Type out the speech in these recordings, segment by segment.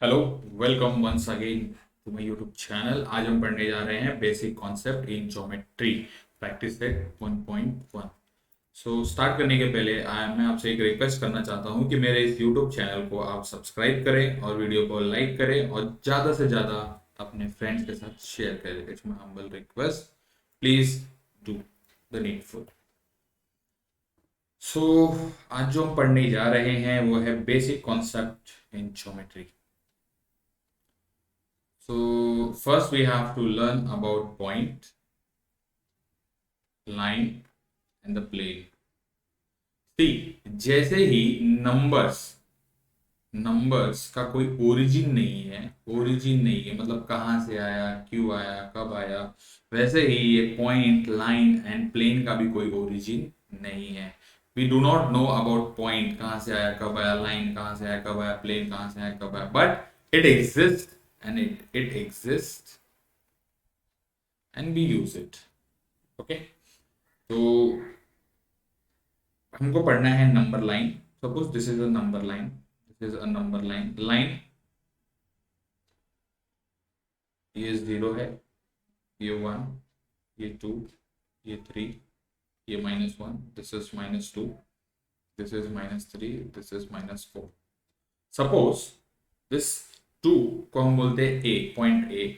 Hello, welcome once again to my YouTube channel. आज हम पढ़ने जा रहे हैं basic concept in geometry practice set 1.1। So start करने के पहले मैं आपसे एक रिक्वेस्ट करना चाहता हूं कि मेरे इस यूट्यूब चैनल को आप सब्सक्राइब करें और वीडियो को लाइक करें और ज़्यादा से ज़्यादा अपने फ्रेंड्स के साथ शेयर करें। It's my humble request, please do the needful. So आज जो हम पढ़ने जा रहे हैं वो है basic concept in geometry. So first we have to learn about point, line and the plane. See, जैसे ही नंबर्स नंबर्स का कोई ओरिजिन नहीं है मतलब कहाँ से आया, क्यों आया, कब आया, वैसे ही ये पॉइंट, लाइन एंड प्लेन का भी कोई ओरिजिन नहीं है। We do not know about point कहाँ से आया, कब आया, लाइन कहाँ से आया, कब आया, प्लेन कहाँ से आया, कब आया, but it exist and it exist and we use it. Okay, तो हमको पढ़ना है number line. Suppose this is a number line, this is a number line. Line ये 0 है, ये 1, ये 2, ये 3, ये -1, this is -2, this is -3, this is -4। Suppose this 2 को हम बोलते हैं ए, पॉइंट ए,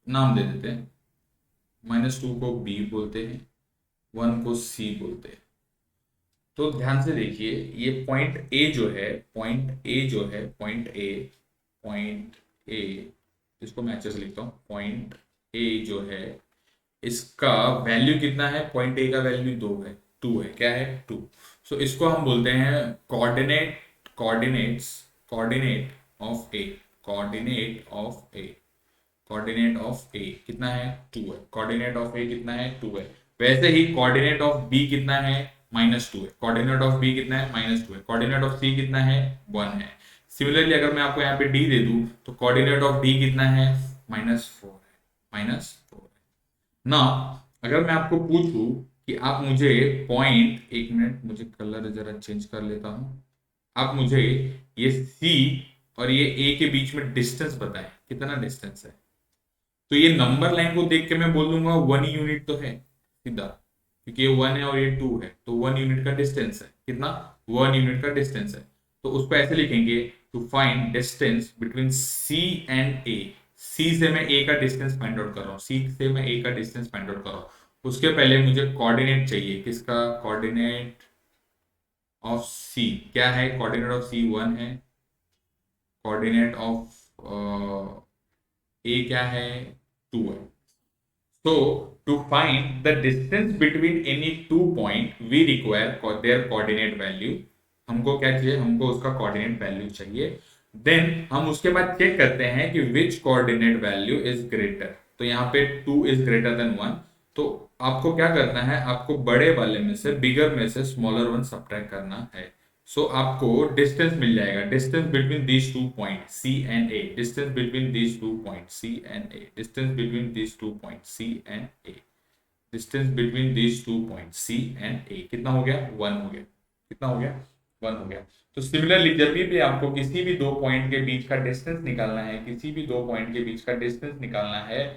नाम दे देते हैं। -2 को बी बोलते हैं, 1 को सी बोलते हैं। तो ध्यान से देखिए, ये पॉइंट ए जो है, पॉइंट ए, इसको मैं अच्छे से लिखता हूँ। पॉइंट ए जो है, इसका वैल्यू कितना है? पॉइंट ए का वैल्यू 2 है, 2 है, क्या है? 2। सो इसको हम बोलते हैं coordinate of A, coordinate of A, coordinate of A कितना है? 2 है। कोऑर्डिनेट ऑफ ए कितना है? 2 है। वैसे ही कोऑर्डिनेट ऑफ बी कितना है? -2 है। कोऑर्डिनेट ऑफ बी कितना है? -2 है। कोऑर्डिनेट ऑफ सी कितना है? 1 है। सिमिलरली अगर मैं आपको यहाँ पे डी दे दूं तो कोऑर्डिनेट ऑफ डी कितना है? -4 है, -4 है ना। अगर मैं आपको पूछूं कि आप मुझे पॉइंट, एक मिनट मुझे कलर जरा चेंज कर लेता हूं, आप मुझे ये सी और ये ए के बीच में डिस्टेंस बताएं, कितना डिस्टेंस है? तो ये नंबर लाइन को देख के मैं बोल दूंगा 1 यूनिट तो है सीधा, क्योंकि ये 1 है और ये 2 है, तो 1 यूनिट का डिस्टेंस है। कितना? 1 यूनिट का डिस्टेंस है। तो उसको ऐसे लिखेंगे, to find distance between C and A. C से मैं ए का डिस्टेंस फाइंड आउट कर रहा हूँ, सी से मैं ए का डिस्टेंस फाइंड आउट कर रहा हूँ। उसके पहले मुझे कोऑर्डिनेट चाहिए, किसका? कोऑर्डिनेट ऑफ सी क्या है? कोऑर्डिनेट ऑफ सी 1 है। कोऑर्डिनेट ऑफ ए क्या है? 2 है। So, to find the distance between any two point, we require their coordinate value. हमको क्या चाहिए? हमको उसका coordinate value चाहिए। Then हम उसके बाद चेक करते हैं कि which coordinate value is greater। तो यहाँ पे 2 is greater than 1। तो आपको क्या करना है? आपको बड़े वाले में से, बिगर में से स्मॉलर वन सब्ट्रैक्ट करना है। सो आपको डिस्टेंस मिल जाएगा, distance between these two point C and A, distance between these two point C and A, distance between these two point C and A, distance between these two point C and A. कितना हो गया? 1 हो गया। कितना हो गया? 1 हो गया। तो सिमिलरली जब भी आपको किसी भी दो पॉइंट के बीच का डिस्टेंस निकालना है, किसी भी दो पॉइंट के बीच का डिस्टेंस निकालना है,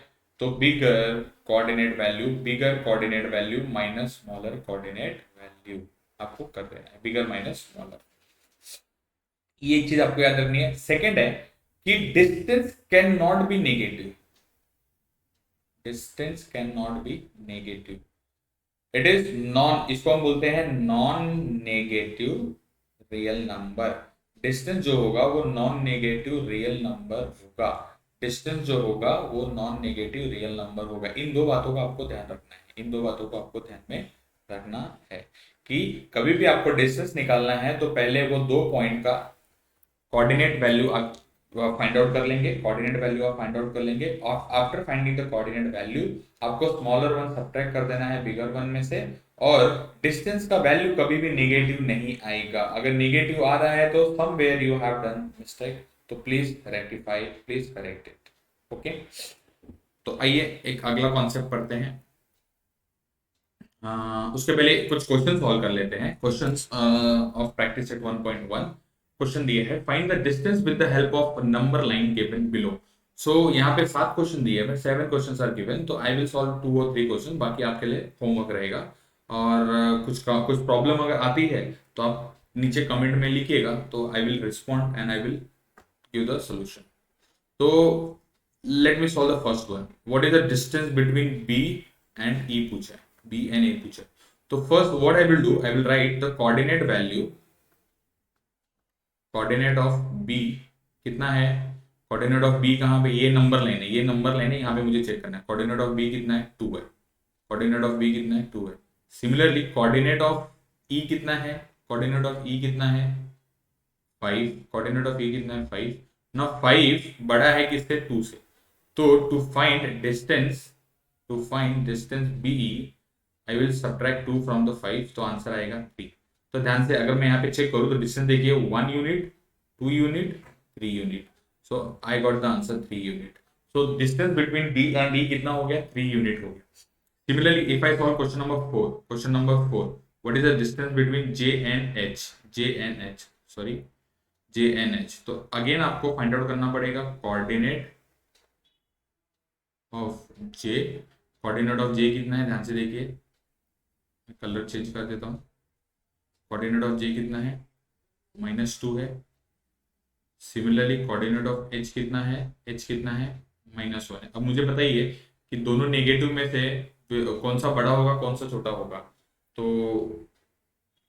तो bigger coordinate value minus smaller coordinate value आपको कर देना है, बिगर माइनस स्मॉलर। ये एक चीज आपको याद रखनी है। सेकंड है कि distance can not be negative, distance can not be negative, it is non, इसको हम बोलते हैं non negative real number. Distance जो होगा वो नॉन नेगेटिव रियल नंबर होगा, डिस्टेंस जो होगा वो नॉन नेगेटिव रियल नंबर होगा। इन दो बातों का आपको ध्यान रखना है, इन दो बातों को आपको ध्यान में रखना है कि कभी भी आपको डिस्टेंस निकालना है तो पहले वो दो पॉइंट का कोऑर्डिनेट वैल्यू आप फाइंड आउट कर लेंगे, कोऑर्डिनेट वैल्यू आप फाइंड आउट कर लेंगे, और after finding the coordinate value आपको स्मॉलर वन सब्ट्रैक्ट कर देना है बिगर वन में से। और डिस्टेंस का वैल्यू कभी भी नेगेटिव नहीं आएगा। अगर नेगेटिव आ रहा है तो somewhere you have done mistake, तो please rectify, please correct it. Okay, तो आइए एक अगला कॉन्सेप्ट पढ़ते हैं। उसके पहले कुछ क्वेश्चन सॉल्व कर लेते हैं, questions of practice set 1.1। Question दिया है, find the distance with the help of number line given below. So यहाँ पे 7 क्वेश्चन दिए हैं, 7 क्वेश्चन आर गिवन, तो आई विल सॉल्व 2 और 3 क्वेश्चन, बाकी आपके लिए होमवर्क रहेगा। और कुछ प्रॉब्लम अगर आती है तो आप नीचे कमेंट में लिखिएगा, तो I will respond and I will give the solution. तो let me solve the first one. What is the distance between B and E पूछा है, बी एंड ए पूछा है। तो first what I will do, I will write the coordinate value, coordinate of B कितना है, coordinate of B कहाँ पे, ये नंबर लाइन है, ये नंबर लाइन है, यहाँ पे मुझे चेक करना है। कोऑर्डिनेट ऑफ बी कितना है, 2 है। कोऑर्डिनेट ऑफ बी कितना है, 2 है। सिमिलरली कोऑर्डिनेट ऑफ ई कितना है, कोऑर्डिनेट ऑफ ई कितना है, 5। कोऑर्डिनेट ऑफ ई कितना है, 5। नाउ 5 बड़ा है किससे, 2 से। तो to find distance B I will subtract 2 from the 5, तो आंसर आएगा 3। तो ध्यान से अगर मैं यहाँ पे चेक करूँ तो डिस्टेंस देखिए 1 unit, 2 unit, 3 unit. So I got the answer 3 unit. So distance between D and E कितना हो गया, 3 यूनिट हो गया। Similarly if I solve question number 4, what is the distance between J and H, sorry J and H. तो again आपको find out करना पड़ेगा coordinate of J. Coordinate of J कितना है, ध्यान से देखिए, कलर चेंज कर देता हूँ। कोऑर्डिनेट ऑफ जे कितना है, -2 है। सिमिलरली कोऑर्डिनेट ऑफ एच कितना है, -1 है। अब मुझे बताइए कि दोनों नेगेटिव में से कौन सा बड़ा होगा, कौन सा छोटा होगा। तो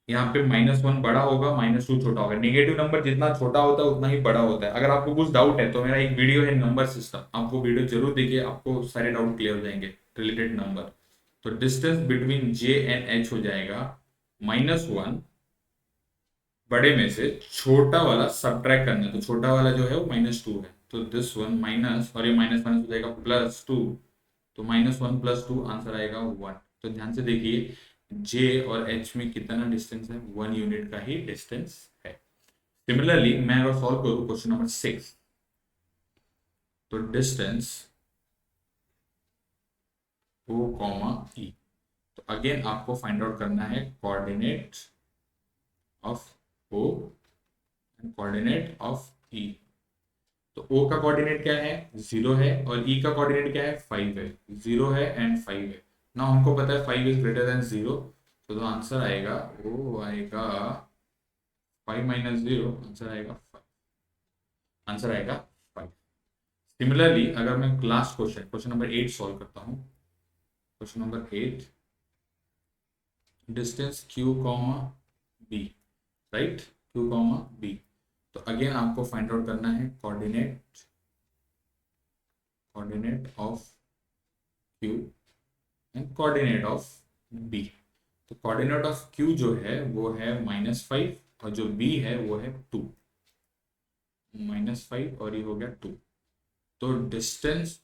यहाँ पे -1 बड़ा होगा, -2 छोटा होगा। नेगेटिव नंबर जितना छोटा होता है उतना ही बड़ा होता है। अगर आपको कुछ डाउट है तो मेरा एक वीडियो है नंबर सिस्टम, आपको वीडियो जरूर देखिए, आपको सारे डाउट क्लियर हो जाएंगे रिलेटेड नंबर। तो distance between J and H हो जाएगा -1, बड़े में से छोटा वाला सब्ट्रैक्ट करना है, तो छोटा वाला जो है वो -2 है। तो दिस वन माइनस, और ये माइनस माइनस हो जाएगा +2, तो -1 + 2 आंसर आएगा 1। तो ध्यान से देखिए जे और एच में कितना डिस्टेंस है, 1 यूनिट का ही डिस्टेंस है। सिमिलरली मैं अगर सॉल्व करूं क्वेश्चन नंबर 6, तो डिस्टेंस O, E, तो अगेन आपको फाइंड आउट करना है coordinate of O and coordinate of E। तो O का कोऑर्डिनेट क्या है, 0 है, और E का कोऑर्डिनेट क्या है, 5 है। 0 है एंड 5 है ना, हमको पता है 5 इज ग्रेटर देन 0, तो आंसर आएगा वो आएगा 5 - 0, आंसर आएगा 5, आंसर आएगा 5। सिमिलरली अगर मैं लास्ट क्वेश्चन नंबर 8 सॉल्व करता हूँ, question number 8, distance Q, B, right, Q, B। तो अगेन आपको फाइंड आउट करना है coordinate of Q and coordinate of B। तो कोऑर्डिनेट ऑफ Q जो है वो है -5, और जो B है वो है 2, -5 और ये हो गया 2। तो distance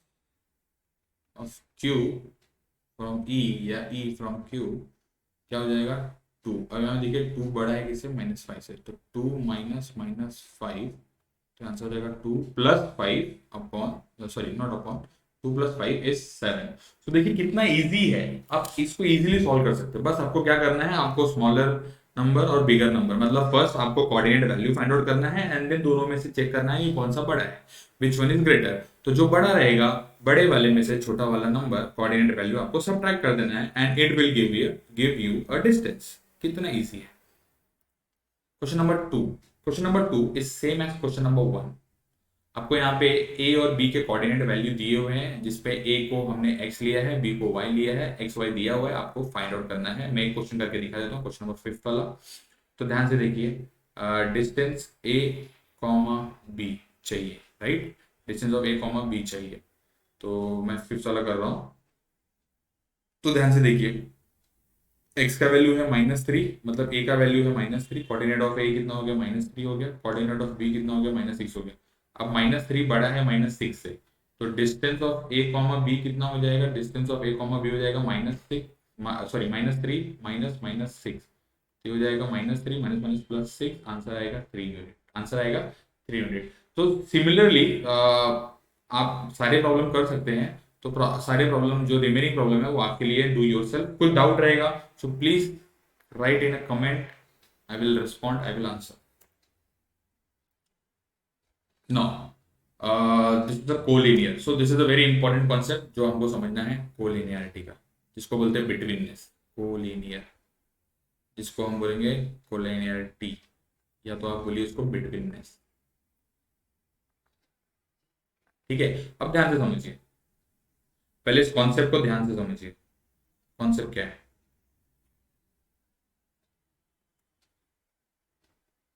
of Q from E या E फ्रॉम Q क्या हो जाएगा, 2। अब यहाँ देखिए 2 बड़ा है किससे, -5 से, तो 2 - -5, तो आंसर हो जाएगा 2 + 5 upon, sorry not upon, 2 + 5 is 7। तो देखिए कितना इजी है, आप इसको इजीली सॉल्व कर सकते हो। बस आपको क्या करना है, आपको स्मॉलर नंबर और बिगर नंबर, मतलब फर्स्ट आपको कोऑर्डिनेट वैल्यू फाइंड आउट करना है, एंड देन दोनों में से चेक करना है कि कौन सा बड़ा है, विच वन इज ग्रेटर। तो जो बड़ा रहेगा, बड़े वाले में से छोटा वाला नंबर कोऑर्डिनेट वैल्यू आपको सब्ट्रैक्ट कर देना है, and it will give you a distance. कितना इजी है। Question number 2 is same as question number 1। आपको यहाँ पे a और b के कोऑर्डिनेट वैल्यू दिए हुए हैं, जिसपे a को हमने x लिया है, b को y लिया है, x y दिया हुआ है, आपको फाइंड आउट करना है। मैं एक क्वेश्चन करके दिखा देता हूँ, क्वेश्चन नंबर 5 वाला। तो ध्यान से देखिए, डिस्टेंस a, b चाहिए, right, distance of a, b चाहिए। तो मैं 5th वाला कर रहा हूँ। तो ध्यान से देखिए, x का वैल्यू है -3, मतलब a का वैल्यू है -3, कोऑर्डिनेट ऑफ a कितना हो गया, -3 हो गया, कोऑर्डिनेट ऑफ b कितना हो गया, -6 हो गया। अब -3 बड़ा है -6 से, तो डिस्टेंस ऑफ a, b कितना हो जाएगा, डिस्टेंस ऑफ a, b हो जाएगा -6, सॉरी -3 -6, ये हो जाएगा -3 -6, आंसर आएगा 3 यूनिट, आंसर आएगा 3 यूनिट। तो सिमिलरली आप सारे प्रॉब्लम कर सकते हैं। तो सारे प्रॉब्लम जो रिमेनिंग प्रॉब्लम है वो आपके लिए डू योरसेल्फ। कुछ डाउट रहेगा so please write in a comment, I will respond, I will answer। No, this is the collinear. So this is a very important concept जो हमको समझना है कोलिनियरिटी का, जिसको बोलते हैं बिटवीननेस, कोलिनियर, जिसको हम बोलेंगे कोलिनियरिटी, या तो आप बोलिए इसको बिटवीननेस। ठीक है, अब ध्यान से समझिए, पहले इस कॉन्सेप्ट को ध्यान से समझिए। कॉन्सेप्ट क्या है,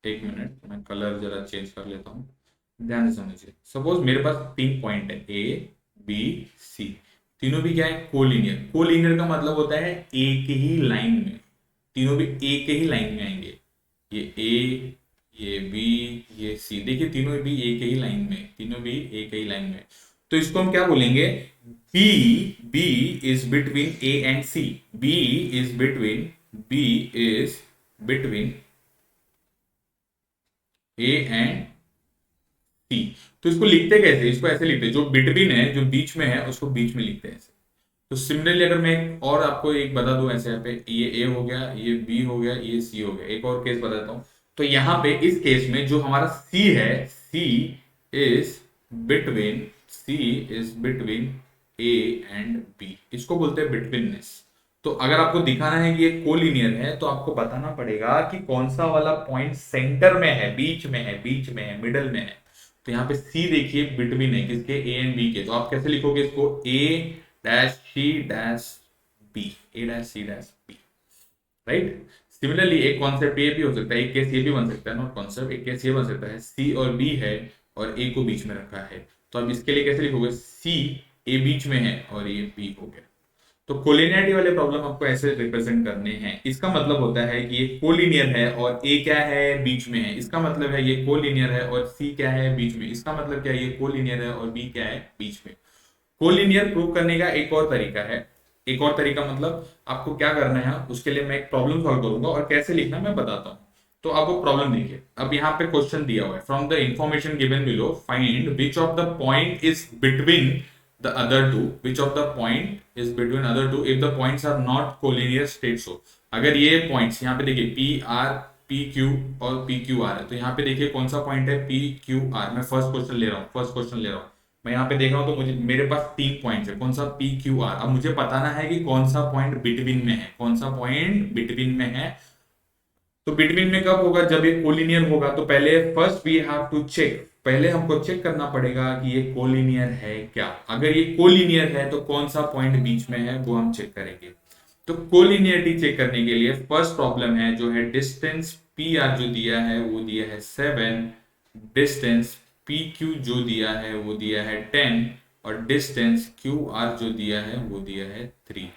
एक मिनट मैं कलर जरा चेंज कर लेता हूँ, ध्यान से समझिए। सपोज मेरे पास तीन पॉइंट है, ए बी सी, तीनों भी क्या है, कोलिनियर। कोलिनियर का मतलब होता है एक ही लाइन में, तीनों भी एक ही लाइन में आएंगे। ये ए, ये बी, ये सी, देखिए तीनों भी एक ही लाइन में, तीनों भी एक ही लाइन में। तो इसको हम क्या बोलेंगे, B, B is between A and C, B is between, B is between A and C. तो इसको लिखते कैसे, इसको ऐसे लिखते हैं, जो बिटवीन है, जो बीच में है, उसको बीच में लिखते हैं ऐसे। तो सिमिलरली अगर मैं और आपको एक बता दूं ऐसे, यहाँ पे ये ए हो गया, ये बी हो गया, ये सी हो गया, एक और केस बताता हूं। तो यहाँ पे इस केस में जो हमारा सी है, C is between, C is between A and B, इसको बोलते हैं बिटवीननेस। तो अगर आपको दिखाना है कि ये कोलिनियर है, तो आपको बताना पड़ेगा कि कौन सा वाला पॉइंट सेंटर में है, बीच में है, बीच में है, मिडल में है। तो यहाँ पे सी देखिए बिटवीन है, किसके, ए एंड बी के। तो आप कैसे लिखोगे इसको, A dash C dash B, A dash C dash B, right. Similarly एक कॉन्सेप्ट ये भी हो सकता है, एक केस ये भी बन सकता है, नॉट कॉन्सेप्ट, एक केस ये बन सकता है, सी और बी है और ए को बीच में रखा है। तो अब इसके लिए कैसे लिखोगे, सी, ए बीच में है और ये बी हो गया। तो कोलिनियरिटी वाले प्रॉब्लम आपको ऐसे रिप्रेजेंट करने हैं। इसका मतलब होता है कि ये कोलिनियर है और ए क्या है, बीच में है, इसका मतलब है ये कोलिनियर है और सी क्या है, बीच में, इसका मतलब क्या है, ये कोलिनियर है और बी क्या है, बीच में। कोलिनियर प्रूव करने का एक और तरीका है, एक और तरीका मतलब आपको क्या करना है, उसके लिए मैं एक प्रॉब्लम सॉल्व करूंगा और कैसे लिखना मैं बताता हूं। तो आप वो प्रॉब्लम देखिए, अब यहाँ पे क्वेश्चन दिया हुआ है, from the information given below find which of the point is between the other two, which of the point is between other two if the points are not collinear state। so अगर ये points यहाँ पे देखिए P R, P Q और P Q are है, तो यहाँ पे देखिए कौन सा पॉइंट है, पी क्यू आर। मैं फर्स्ट क्वेश्चन ले रहा हूँ, फर्स्ट क्वेश्चन ले रहा हूँ, मैं यहाँ पे देख रहा हूँ, तो मुझे, मेरे पास तीन पॉइंट्स है, कौन सा, पी क्यू आर। अब मुझे बताना है कि कौन सा पॉइंट बिटवीन में है, कौन सा पॉइंट बिटवीन में है। तो बिटवीन में कब होगा, जब ये कोलिनियर होगा। तो पहले first we have to check, पहले हमको चेक करना पड़ेगा कि ये कोलिनियर है क्या। अगर ये कोलिनियर है तो कौन सा पॉइंट बीच में है वो हम चेक करेंगे। तो कोलिनियरिटी चेक करने के लिए फर्स्ट प्रॉब्लम है जो है डिस्टेंस पी आर जो दिया है वो दिया है 7, डिस्टेंस पी क्यू जो दिया है वो दिया है 10 और डिस्टेंस क्यू आर जो दिया है वो दिया है 3।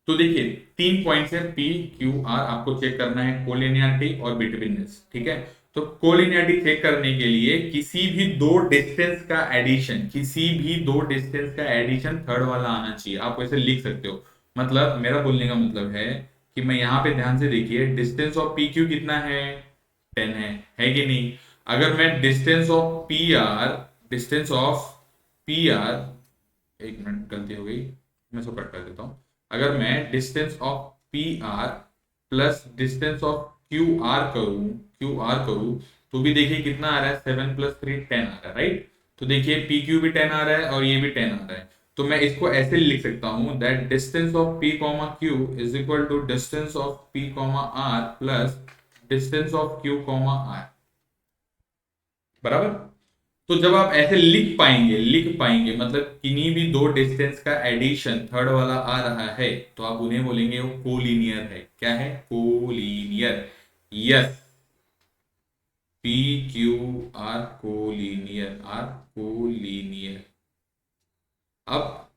तो देखिए तीन पॉइंट्स है पी क्यू आर, आपको चेक करना है कोलिनियरिटी और बिटवीननेस। ठीक है, तो कोलिनियरिटी चेक करने के लिए किसी भी दो डिस्टेंस का एडिशन, किसी भी दो डिस्टेंस का एडिशन थर्ड वाला आना चाहिए। आप ऐसे लिख सकते हो, मतलब मेरा बोलने का मतलब है कि मैं यहाँ पे ध्यान से देखिए, डिस्टेंस ऑफ पी क्यू कितना है, 10 है कि नहीं। अगर मैं distance of P R, distance of P R, एक मिनट गलती हो गई, मैं इसको कट कर देता हूं। अगर मैं distance of P R plus distance of Q R करूं, तो भी देखिए कितना आ रहा है, 7 + 3 10 आ रहा है, राइट। तो देखिए पी क्यू भी 10 आ रहा है और ये भी 10 आ रहा है। तो मैं इसको ऐसे लिख सकता हूं that distance of P comma Q is equal to distance of P comma R plus distance of Q comma R, बराबर। तो जब आप ऐसे लिख पाएंगे मतलब किन्हीं भी दो डिस्टेंस का एडिशन थर्ड वाला आ रहा है, तो आप उन्हें बोलेंगे वो कोलिनियर है। क्या है, collinear. Yes, P Q R collinear, are collinear. अब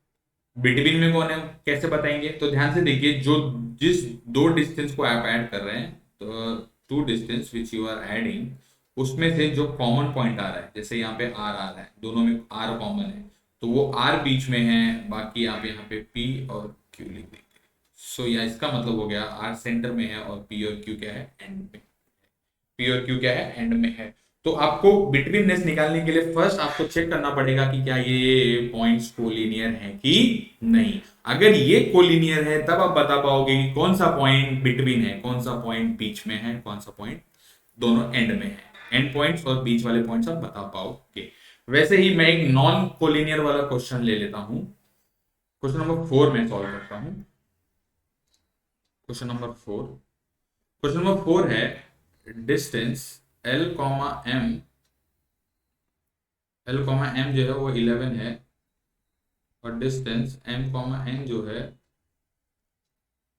बिटवीन में कौन है, कैसे बताएंगे, तो ध्यान से देखिए, जो जिस दो डिस्टेंस को आप ऐड कर रहे हैं, तो to distance which you are adding, उसमें से जो कॉमन पॉइंट आ रहा है, जैसे यहाँ पे आर आ रहा है, दोनों में आर कॉमन है, तो वो आर बीच में है, बाकी आप यहाँ पे पी और क्यू लिख देंगे। सो या इसका मतलब हो गया आर सेंटर में है और पी और क्यू क्या है, एंड में, पी और क्यू क्या है, एंड में है। तो आपको बिटवीननेस निकालने के लिए फर्स्ट आपको चेक करना पड़ेगा कि क्या ये पॉइंट्स कोलिनियर है कि नहीं। अगर ये कोलिनियर है तब आप बता पाओगे कि कौन सा पॉइंट बिटवीन है, कौन सा पॉइंट बीच में है, कौन सा पॉइंट दोनों एंड में है। एंड पॉइंट्स और बीच वाले पॉइंट्स आप बता पाओगे। वैसे ही मैं एक नॉन कोलिनियर वाला क्वेश्चन ले लेता हूं। क्वेश्चन नंबर 4 में सॉल्व करता हूं। क्वेश्चन नंबर 4 है distance L comma M, L comma M जो है वो 11 है, और डिस्टेंस M कॉमा N जो है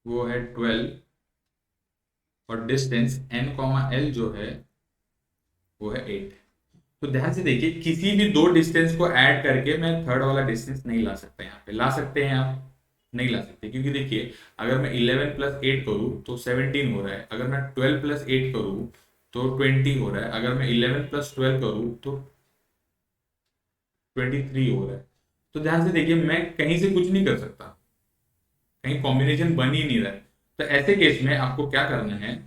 वो है 12, और डिस्टेंस N कॉमा L जो है वो है 8। तो ध्यान से देखिए, किसी भी दो डिस्टेंस को ऐड करके मैं थर्ड वाला डिस्टेंस नहीं ला सकता। यहाँ पे ला सकते हैं आप? नहीं ला सकते, क्योंकि देखिए अगर मैं 11 प्लस 8 करूँ तो 17 हो रहा है, अगर मैं 12 प्लस 8 करूँ तो 20 हो रहा है, अगर मैं 11 प्लस 12 करूँ तो 23 हो रहा है। तो ध्यान से देखिए, मैं कहीं से कुछ नहीं कर सकता, कहीं कॉम्बिनेशन बन ही नहीं रहा है। तो ऐसे केस में आपको क्या करना है,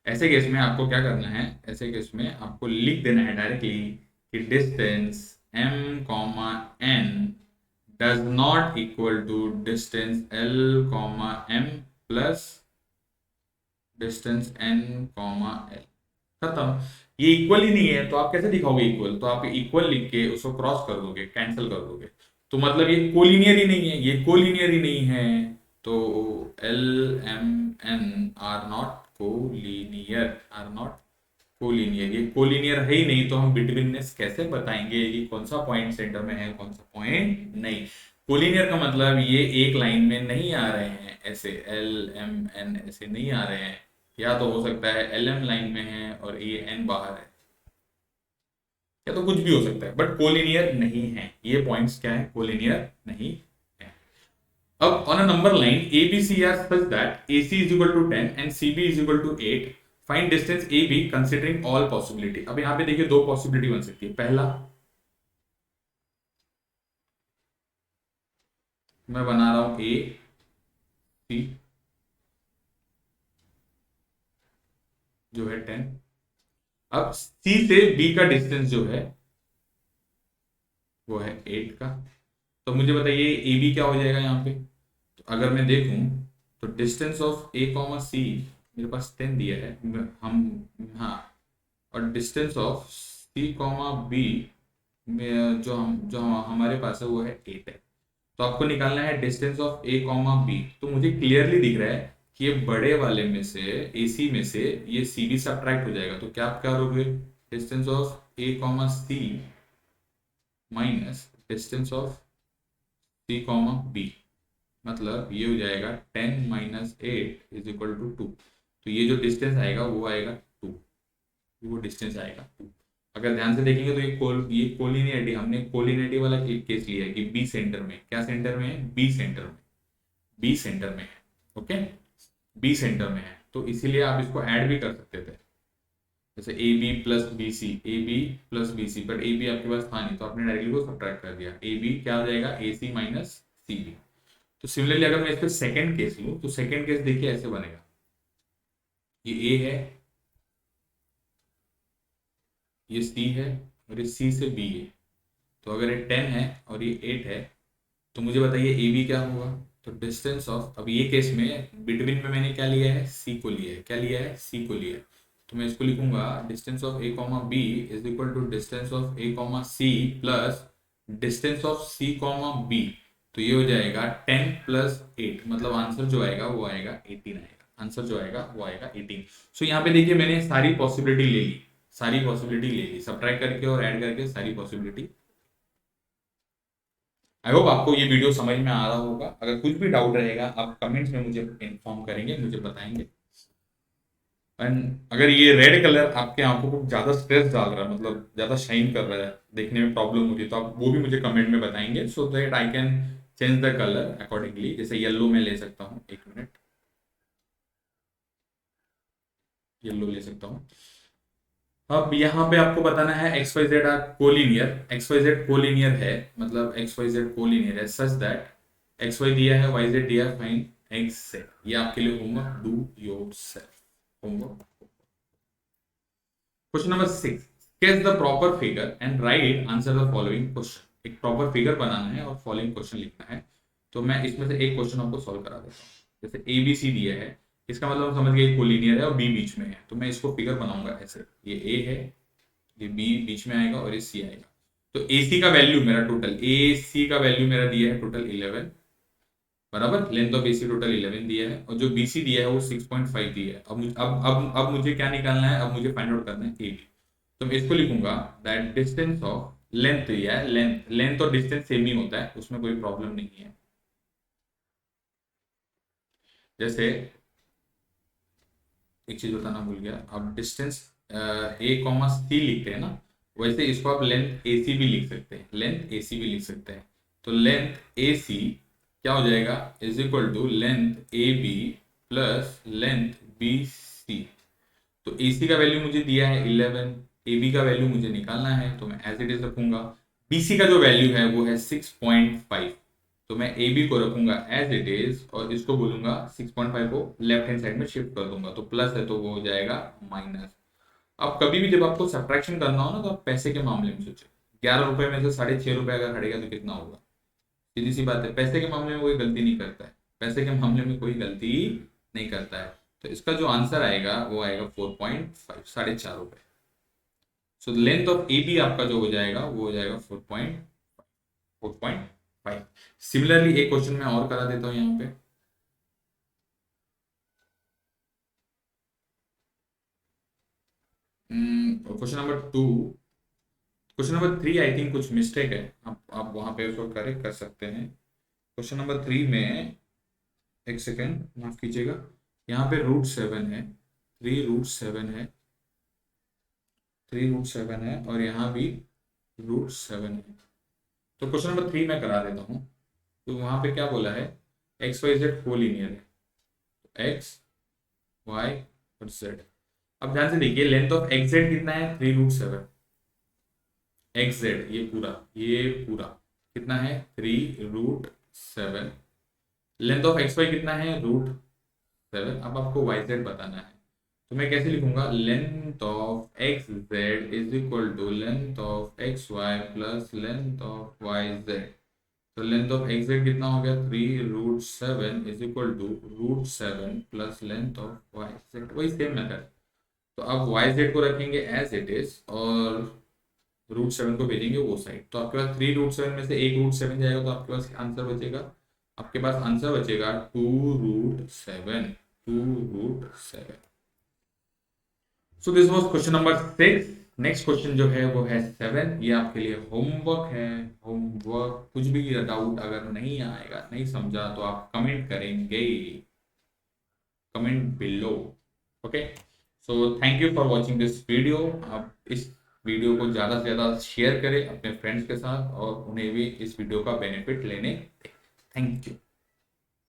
ऐसे केस में आपको क्या करना है, ऐसे केस में आपको लिख देना है डायरेक्टली कि distance m comma n does not equal to distance l comma m plus distance n comma l। खत्म। ये इक्वल ही नहीं है तो आप कैसे दिखाओगे इक्वल? तो आप इक्वल लिख के उसको क्रॉस कर दोगे, कैंसिल कर दोगे, तो मतलब ये कोलिनियर ही नहीं है, ये कोलिनियर ही नहीं है। तो L M N are not collinear, are not collinear. ये कोलिनियर है ही नहीं तो हम बिटवीननेस कैसे बताएंगे कि कौन सा पॉइंट सेंटर में है, कौन सा पॉइंट नहीं। कोलिनियर का मतलब ये एक लाइन में नहीं आ रहे हैं, ऐसे L M N ऐसे नहीं आ रहे हैं, या तो हो सकता है LM लाइन में है और ये N बाहर है, या तो कुछ भी हो सकता है, बट कोलिनियर नहीं है। ये पॉइंट्स क्या है, कोलिनियर नहीं है। अब on a number line ABC are such that AC is equal to 10 and CB is equal to 8, find distance AB considering all possibility. अब यहाँ पे देखिए दो पॉसिबिलिटी बन सकती है। पहला, मैं बना रहा हूं AC जो है 10, अब C से B का डिस्टेंस जो है वो है 8 का। तो मुझे बताइए AB क्या हो जाएगा यहाँ पे? तो अगर मैं देखूं तो distance of A comma C, मेरे पास 10 दिया है हम, हाँ, और distance of C comma B में जो हमारे पास है वो है 8 है। तो आपको निकालना है distance of A comma B। तो मुझे क्लियरली दिख रहा है कि ये बड़े वाले में से, AC में से ये CB सब्ट्रैक्ट हो जाएगा। तो क्या आप क्या करोगे, distance of A comma C minus distance of C comma B, मतलब ये हो जाएगा 10 माइनस 8 इज इक्वल टू 2। तो ये जो डिस्टेंस आएगा वो आएगा 2, वो डिस्टेंस आएगा 2। अगर ध्यान से देखेंगे तो ये कोलिनियरिटी, हमने कोलिनियरिटी वाला केस लिया है कि बी सेंटर में, क्या सेंटर में है, बी सेंटर में, बी सेंटर में है। ओके, बी सेंटर में है, तो इसीलिए आप इसको ऐड भी कर सकते थे, जैसे A B plus B C, A B plus B C, but A B आपके पास था नहीं तो आपने डायरेक्टली को सब्ट्रैक्ट कर दिया। ए बी क्या हो जाएगा, ए सी माइनस सी बी। तो सिमिलरली अगर मैं इस पर सेकेंड केस लूँ तो सेकेंड केस देखिए ऐसे बनेगा, ये ए है, ये सी है, और ये सी से बी है। तो अगर ये 10 है और ये 8 है तो मुझे बताइए ए बी क्या होगा। तो डिस्टेंस ऑफ, अब ये केस में बिटवीन में मैंने क्या लिया है, सी को लिया है, क्या लिया है, सी को लिया है। तो मैं इसको लिखूंगा distance of A comma B is equal to distance of A comma C plus distance of C comma B. तो ये हो जाएगा 10 प्लस 8, मतलब आंसर जो आएगा वो आएगा 18 आएगा, आंसर जो आएगा वो आएगा 18। सो यहाँ पे देखिए मैंने सारी पॉसिबिलिटी ले ली, सारी पॉसिबिलिटी ले ली, सब्ट्रैक्ट करके और ऐड करके सारी पॉसिबिलिटी। आई होप आपको ये वीडियो समझ में आ रहा होगा। अगर कुछ भी डाउट रहेगा आप कमेंट्स में मुझे इन्फॉर्म करेंगे, मुझे बताएंगे। एंड अगर ये रेड कलर आपके आंखों को ज़्यादा स्ट्रेस डाल रहा है, मतलब ज़्यादा शाइन कर रहा है, देखने में प्रॉब्लम हो रही है, तो आप वो भी मुझे कमेंट में बताएंगे so that I can change the colour accordingly. जैसे येलो में ले सकता हूँ, एक मिनट, येलो ले सकता हूँ। अब यहाँ पे आपको बताना है X Y Z are collinear, X Y Z collinear है, मतलब एक्स वाई जेड कोलिनियर है सच दैट एक्स वाई दिया है, वाई जेड दिया है, फाइंड एक्स जेड। ये आपके लिए homework, do yourself homework. Question number 6, sketch the proper figure and write answer the following question। एक प्रॉपर फिगर बनाना है और फॉलोइंग क्वेश्चन लिखना है। तो मैं इसमें से एक क्वेश्चन आपको सॉल्व करा देता हूँ। जैसे ए बी सी दिया है, इसका मतलब हम समझ गए कोलिनियर है और बी बीच में है, तो मैं इसको फिगर बनाऊंगा ऐसे, ये ए है, ये बी बीच में आएगा और ये सी आएगा। तो ए सी का वैल्यू मेरा टोटल, ए सी का वैल्यू मेरा दिया है टोटल 11, बराबर। लेंथ ऑफ एसी टोटल 11 दिया है और जो बीसी दिया है वो 6.5 दिया है। अब मुझे क्या निकालना है, अब मुझे फाइंड आउट करना है ए बी। तो मैं इसको लिखूंगा दैट डिस्टेंस ऑफ, लेंथ दिया है, लेंथ और डिस्टेंस सेम ही होता है, उसमें कोई प्रॉब्लम नहीं है। जैसे एक चीज बताना भूल गया, अब डिस्टेंस ए कॉमा सी लिखते हैं ना, वैसे इसको आप लेंथ ए सी भी लिख सकते हैं, लेंथ ए सी भी लिख सकते हैं। तो लेंथ ए सी क्या हो जाएगा, is equal to length A B plus length B C. तो ए सी का वैल्यू मुझे दिया है 11, ए बी का वैल्यू मुझे निकालना है, तो मैं एज इट इज रखूंगा। बी सी का जो वैल्यू है वो है 6.5, तो मैं ए बी को रखूंगा एज इट इज और इसको बोलूंगा 6.5 को लेफ्ट हैंड साइड में शिफ्ट कर दूंगा, तो प्लस है तो वो हो जाएगा माइनस। अब कभी भी जब आपको सब्ट्रैक्शन करना हो ना, तो आप पैसे के मामले में सोचो। 11 रुपए में से 6.5 रुपए अगर हटेगा तो कितना होगा, सीधी सी बात है। पैसे के मामले में कोई गलती नहीं करता है, पैसे के मामले में कोई गलती नहीं करता है। तो इसका जो आंसर आएगा वो आएगा 4.5, 4.5 रुपए। So length of A B आपका जो हो जाएगा वो हो जाएगा 4.5। सिमिलरली एक क्वेश्चन मैं और करा देता हूँ यहाँ पे। Question number 2, question number 3 I think कुछ मिस्टेक है, आप वहां पे उसको करेक्ट कर सकते हैं। क्वेश्चन नंबर 3 में, एक सेकेंड माफ कीजिएगा, यहाँ पे √7 है, 3√7 है, 3√7 है और यहाँ भी √7 है। तो क्वेश्चन नंबर 3 मैं करा देता हूँ। तो वहां पे क्या बोला है, एक्स वाई जेड कोलिनियर है, एक्स वाई और जेड। अब ध्यान से देखिए, लेंथ ऑफ एक्स जेड कितना है, 3√7, एक्स जेड ये पूरा कितना है, 3√7। लेंथ ऑफ एक्स वाई कितना है, √7। अब आपको वाई जेड बताना है, तो मैं कैसे लिखूंगा, length of X Z is equal to length of X Y plus length of Y Z. तो लेंथ ऑफ एक्स जेड कितना हो गया, 3√7 is equal to √7 plus length of Y Z, वही सेम मेथड। तो अब वाई जेड को रखेंगे as it is और √7 को भेजेंगे वो साइड। तो आपके पास 3√7 में से एक √7 जाएगा, तो आपके पास आंसर बचेगा, आपके पास आंसर बचेगा 2√7, 2√7। So this was question number 6। Next question जो है वो है 7, ये आपके लिए होमवर्क है। होमवर्क, कुछ भी डाउट अगर नहीं आएगा, नहीं समझा, तो आप कमेंट करेंगे, comment below. Okay, so thank you for watching this video. आप इस वीडियो को ज़्यादा से ज़्यादा शेयर करें अपने फ्रेंड्स के साथ और उन्हें भी इस वीडियो का बेनिफिट लेने दें। Thank you.